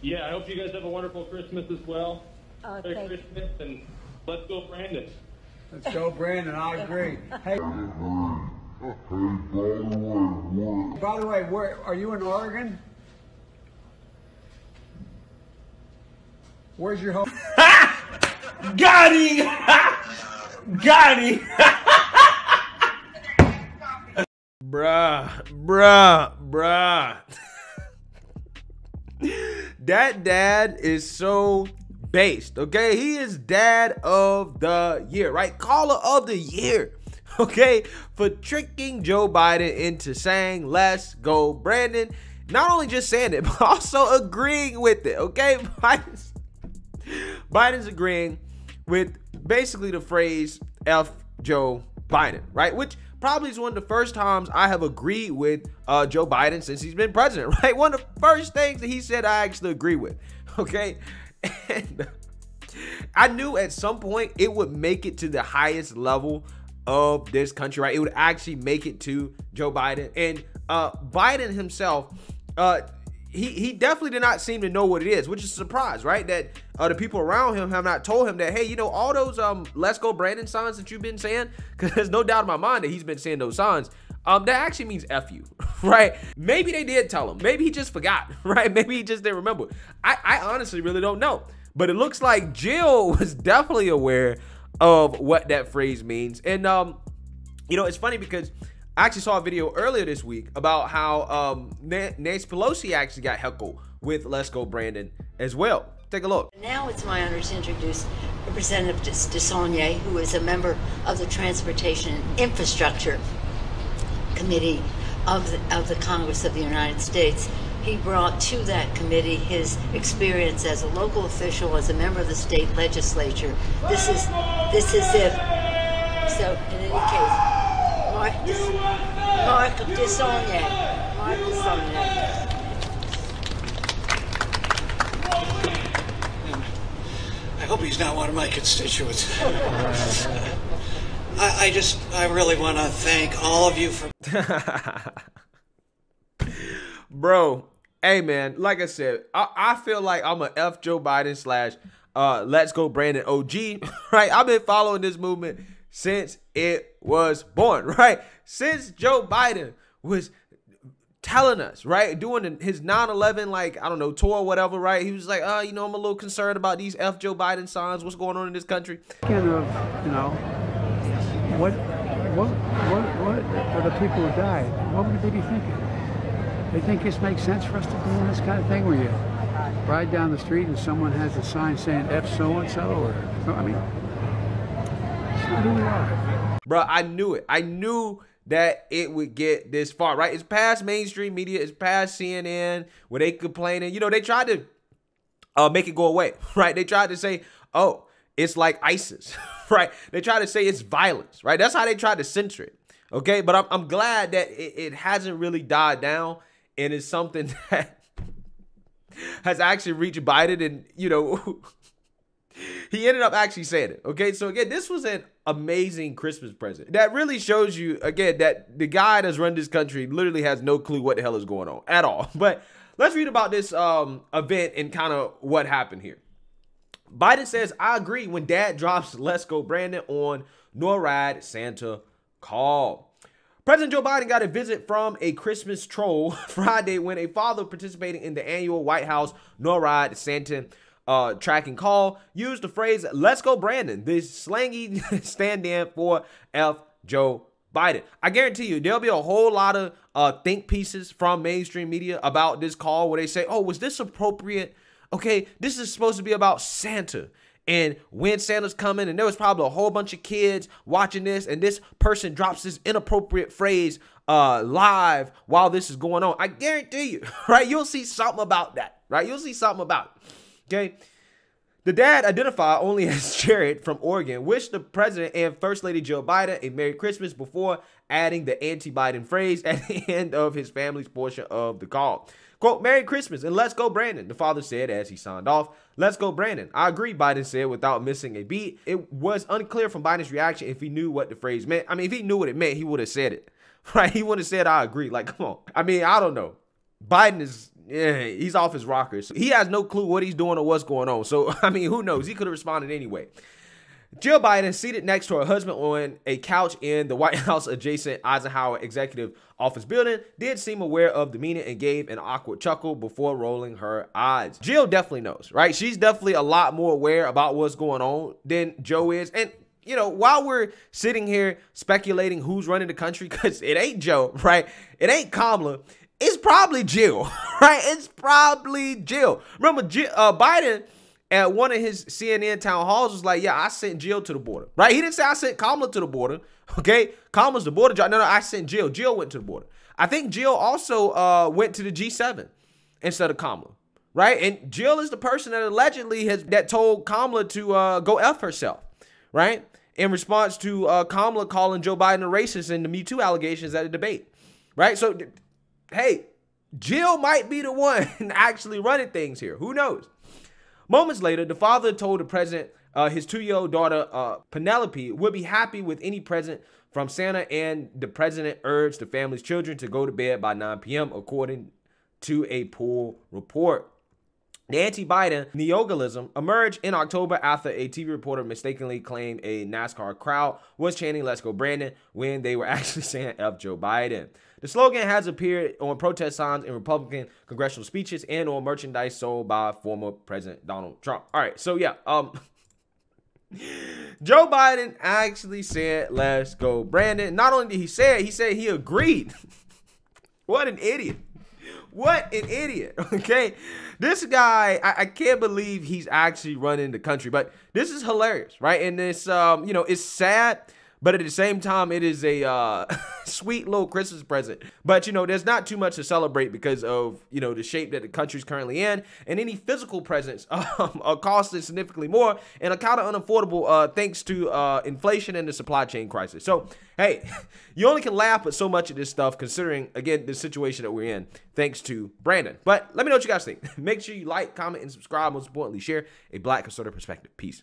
Yeah, I hope you guys have a wonderful Christmas as well. Merry Christmas, and let's go, Brandon. Let's go, Brandon. I agree. Hey, by the way, where are you in Oregon? Where's your home? Got him! Got him! Bruh. That dad is so based, okay? He is dad of the year, right? Caller of the year, okay? For tricking Joe Biden into saying, let's go, Brandon. Not only just saying it, but also agreeing with it, okay? Biden's agreeing with basically the phrase F Joe Biden, right? Which probably is one of the first times I have agreed with Joe Biden since he's been president, right? One of the first things that he said I actually agree with, okay? And I knew at some point it would make it to the highest level of this country, right? It would actually make it to Joe Biden. And Biden himself, he definitely did not seem to know what it is, which is a surprise, right? That the people around him have not told him that, hey, you know, all those let's go Brandon signs that you've been saying, because there's no doubt in my mind that he's been saying those signs, that actually means F you, right? Maybe they did tell him. Maybe he just forgot, right? Maybe he just didn't remember. I honestly really don't know. But it looks like Jill was definitely aware of what that phrase means. And, you know, it's funny because I actually saw a video earlier this week about how Nancy Pelosi actually got heckled with Let's Go Brandon as well. Take a look. Now it's my honor to introduce Representative DeSaulnier, who is a member of the Transportation and Infrastructure Committee of the Congress of the United States. He brought to that committee his experience as a local official, as a member of the state legislature. This is if, so in any case, Mark DeSaulnier. I hope he's not one of my constituents. I really want to thank all of you for... Bro, hey man, like I said, I feel like I'm a F Joe Biden slash Let's Go Brandon OG, right? I've been following this movement since it was born, right? Since Joe Biden was telling us, right, doing his 9/11, like, I don't know, tour or whatever, right? He was like, you know, I'm a little concerned about these F Joe Biden signs. What's going on in this country? Kind of, you know, what are the people who died? What would they be thinking? They think this makes sense for us to be doing this kind of thing where you ride down the street and someone has a sign saying F so-and-so, or, I mean, it's not who we are. Bro, I knew it. I knew that it would get this far, right? It's past mainstream media. It's past CNN where they complaining. You know, they tried to make it go away, right? They tried to say, oh, it's like ISIS, right? They tried to say it's violence, right? That's how they tried to censor it, okay? But I'm glad that it hasn't really died down, and it's something that has actually reached Biden, and, you know, he ended up actually saying it, okay? So, again, this was an amazing Christmas present. That really shows you, again, that the guy that's run this country literally has no clue what the hell is going on at all. But let's read about this event and kind of what happened here. Biden says, I agree when dad drops Let's Go Brandon on NORAD Santa call. President Joe Biden got a visit from a Christmas troll Friday when a father participating in the annual White House NORAD Santa-tracking call used the phrase, let's go Brandon, this slangy stand-in for F Joe Biden. I guarantee you there'll be a whole lot of think pieces from mainstream media about this call where they say, oh, was this appropriate? Okay, this is supposed to be about Santa and when Santa's coming, and there was probably a whole bunch of kids watching this, and this person drops this inappropriate phrase live while this is going on. I guarantee you, right? You'll see something about that, right? You'll see something about it, okay? The dad, identified only as Jared from Oregon, wished the president and First Lady Jill Biden a Merry Christmas before adding the anti-Biden phrase at the end of his family's portion of the call. Quote, Merry Christmas and let's go Brandon, the father said as he signed off. Let's go Brandon. I agree, Biden said without missing a beat. It was unclear from Biden's reaction if he knew what the phrase meant. I mean, if he knew what it meant, he would have said it, right? He would have said, I agree. Like, come on. I mean, I don't know. Biden is yeah, he's off his rockers. He has no clue what he's doing or what's going on. So, I mean, who knows? He could have responded anyway. Jill Biden, seated next to her husband on a couch in the White House adjacent Eisenhower Executive Office building, did seem aware of the meaning and gave an awkward chuckle before rolling her eyes. Jill definitely knows, right? She's definitely a lot more aware about what's going on than Joe is. And, you know, while we're sitting here speculating who's running the country, because it ain't Joe, right? It ain't Kamala. It's probably Jill, right? It's probably Jill. Remember, Biden at one of his CNN town halls was like, yeah, I sent Jill to the border, right? He didn't say I sent Kamala to the border, okay? Kamala's the border job. No, I sent Jill. Jill went to the border. I think Jill also went to the G7 instead of Kamala, right? And Jill is the person that allegedly that told Kamala to go F herself, right? In response to Kamala calling Joe Biden a racist and the Me Too allegations at a debate, right? So, hey, Jill might be the one actually running things here. Who knows? Moments later, the father told the president his 2-year-old daughter, Penelope, would be happy with any present from Santa, and the president urged the family's children to go to bed by 9 p.m., according to a pool report. The anti-Biden neoliberalism emerged in October after a TV reporter mistakenly claimed a NASCAR crowd was chanting "Let's go Brandon" when they were actually saying "F Joe Biden." The slogan has appeared on protest signs in Republican congressional speeches and on merchandise sold by former President Donald Trump. All right, so yeah, Joe Biden actually said "Let's go Brandon." Not only did he say it, he said he agreed. What an idiot. What an idiot, okay? This guy, I can't believe he's actually running the country, but this is hilarious, right? And this, you know, it's sad, but at the same time, it is a sweet little Christmas present. But, you know, there's not too much to celebrate because of, you know, the shape that the country's currently in, and any physical presents are costing significantly more and are kind of unaffordable thanks to inflation and the supply chain crisis. So, hey, you only can laugh at so much of this stuff considering, again, the situation that we're in, thanks to Brandon. But let me know what you guys think. Make sure you like, comment, and subscribe. Most importantly, share a Black conservative perspective. Peace.